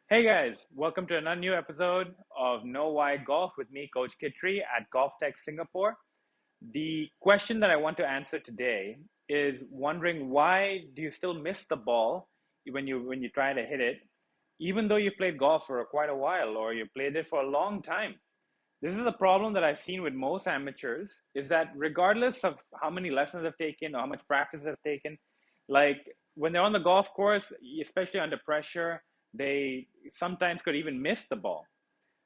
Hey guys, welcome to another new episode of Know Why Golf with me, Coach Kitri at Golf Tech Singapore. The question that I want to answer today is wondering why do you still miss the ball when you try to hit it, even though you played golf for quite a while or you played it for a long time. This is a problem that I've seen with most amateurs is that regardless of how many lessons they've taken or how much practice they've taken, like when they're on the golf course, especially under pressure, they sometimes could even miss the ball.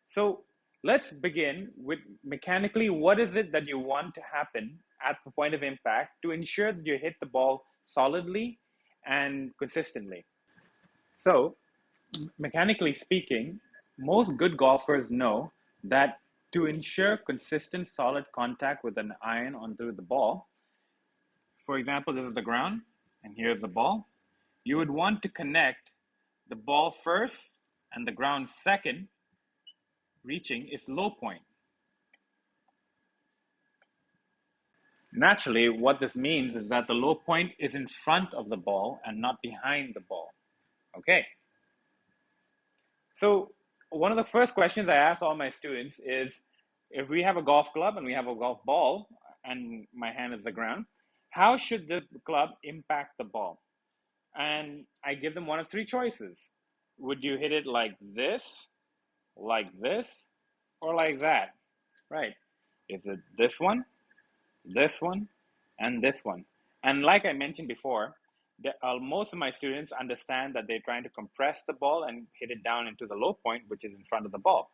So let's begin with mechanically what is it that you want to happen at the point of impact to ensure that you hit the ball solidly and consistently. So mechanically speaking, most good golfers know that to ensure consistent solid contact with an iron onto the ball, for example, this is the ground and here's the ball, you would want to connect the ball first and the ground second, reaching its low point. Naturally, what this means is that the low point is in front of the ball and not behind the ball. Okay, so one of the first questions I ask all my students is if we have a golf club and we have a golf ball and my hand is the ground, how should the club impact the ball? And I give them one of three choices. Would you hit it like this, or like that? Right. Is it this one, and this one? And like I mentioned before, most of my students understand that they're trying to compress the ball and hit it down into the low point, which is in front of the ball.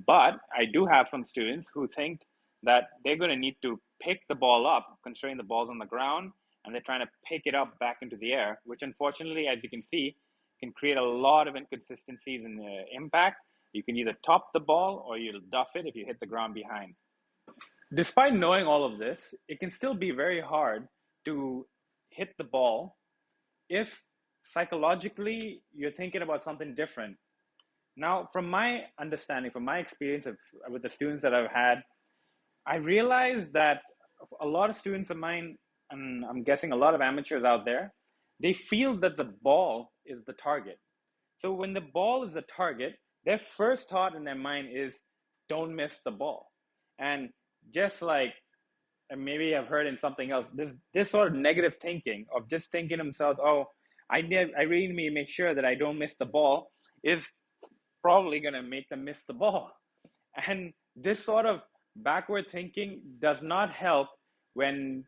But I do have some students who think that they're going to need to pick the ball up, considering the ball's on the ground, and they're trying to pick it up back into the air, which unfortunately, as you can see, can create a lot of inconsistencies in the impact. You can either top the ball or you'll duff it if you hit the ground behind. Despite knowing all of this, it can still be very hard to hit the ball if psychologically you're thinking about something different. Now, from my understanding, from my experience with the students that I've had, I realized that a lot of students of mine, and I'm guessing a lot of amateurs out there, they feel that the ball is the target. So when the ball is the target, their first thought in their mind is, don't miss the ball. And just like, and maybe I've heard in something else, this sort of negative thinking of just thinking to themselves, oh, I really need to make sure that I don't miss the ball is probably going to make them miss the ball. And this sort of backward thinking does not help when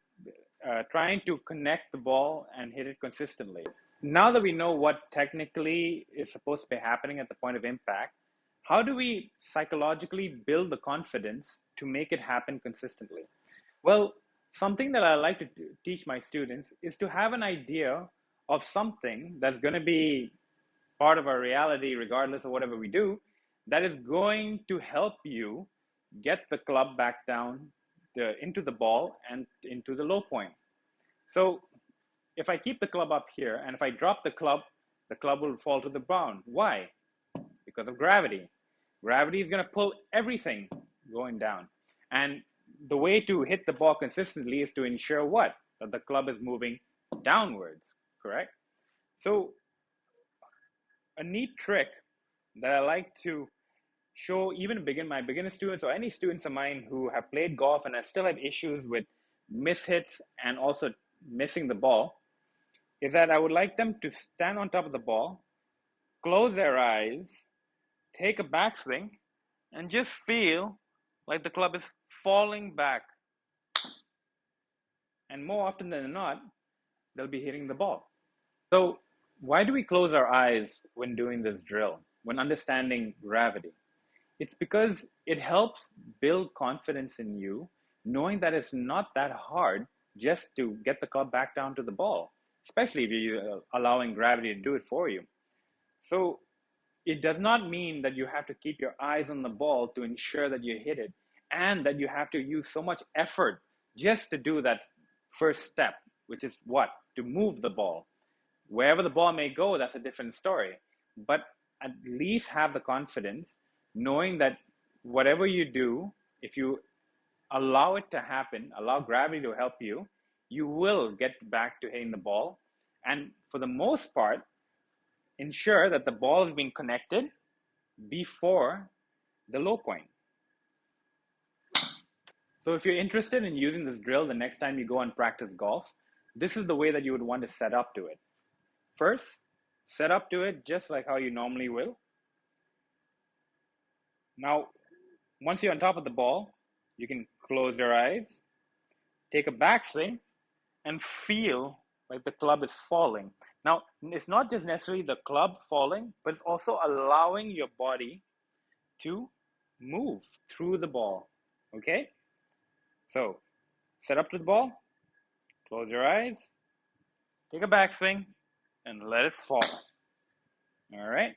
trying to connect the ball and hit it consistently. Now that we know what technically is supposed to be happening at the point of impact, how do we psychologically build the confidence to make it happen consistently? Well, something that I like to teach my students is to have an idea of something that's going to be part of our reality, regardless of whatever we do, that is going to help you get the club back down into the ball and into the low point. So if I keep the club up here and if I drop the club will fall to the ground. Why? Because of gravity. Gravity is going to pull everything going down. And the way to hit the ball consistently is to ensure what? That the club is moving downwards, correct? So a neat trick that I like to show even my beginner students or any students of mine who have played golf and I still have issues with mishits and also missing the ball is that I would like them to stand on top of the ball, close their eyes, take a backswing, and just feel like the club is falling back. And more often than not, they'll be hitting the ball. So, why do we close our eyes when doing this drill, when understanding gravity? It's because it helps build confidence in you, knowing that it's not that hard just to get the club back down to the ball, especially if you're allowing gravity to do it for you. So it does not mean that you have to keep your eyes on the ball to ensure that you hit it and that you have to use so much effort just to do that first step, which is what? To move the ball. Wherever the ball may go, that's a different story. But at least have the confidence knowing that whatever you do, if you allow it to happen, allow gravity to help you, you will get back to hitting the ball. And for the most part, ensure that the ball is being connected before the low point. So if you're interested in using this drill the next time you go and practice golf, this is the way that you would want to set up to it. First, set up to it just like how you normally will. Now, once you're on top of the ball, you can close your eyes, take a backswing, and feel like the club is falling. Now, it's not just necessarily the club falling, but it's also allowing your body to move through the ball. Okay? So, set up to the ball, close your eyes, take a backswing, and let it fall. All right?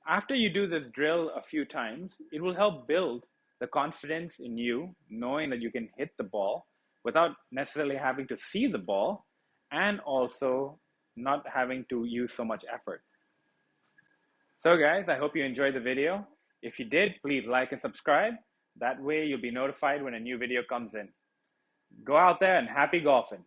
After you do this drill a few times, it will help build the confidence in you, knowing that you can hit the ball without necessarily having to see the ball and also not having to use so much effort. So guys, I hope you enjoyed the video. If you did, please like and subscribe. That way you'll be notified when a new video comes in. Go out there and happy golfing.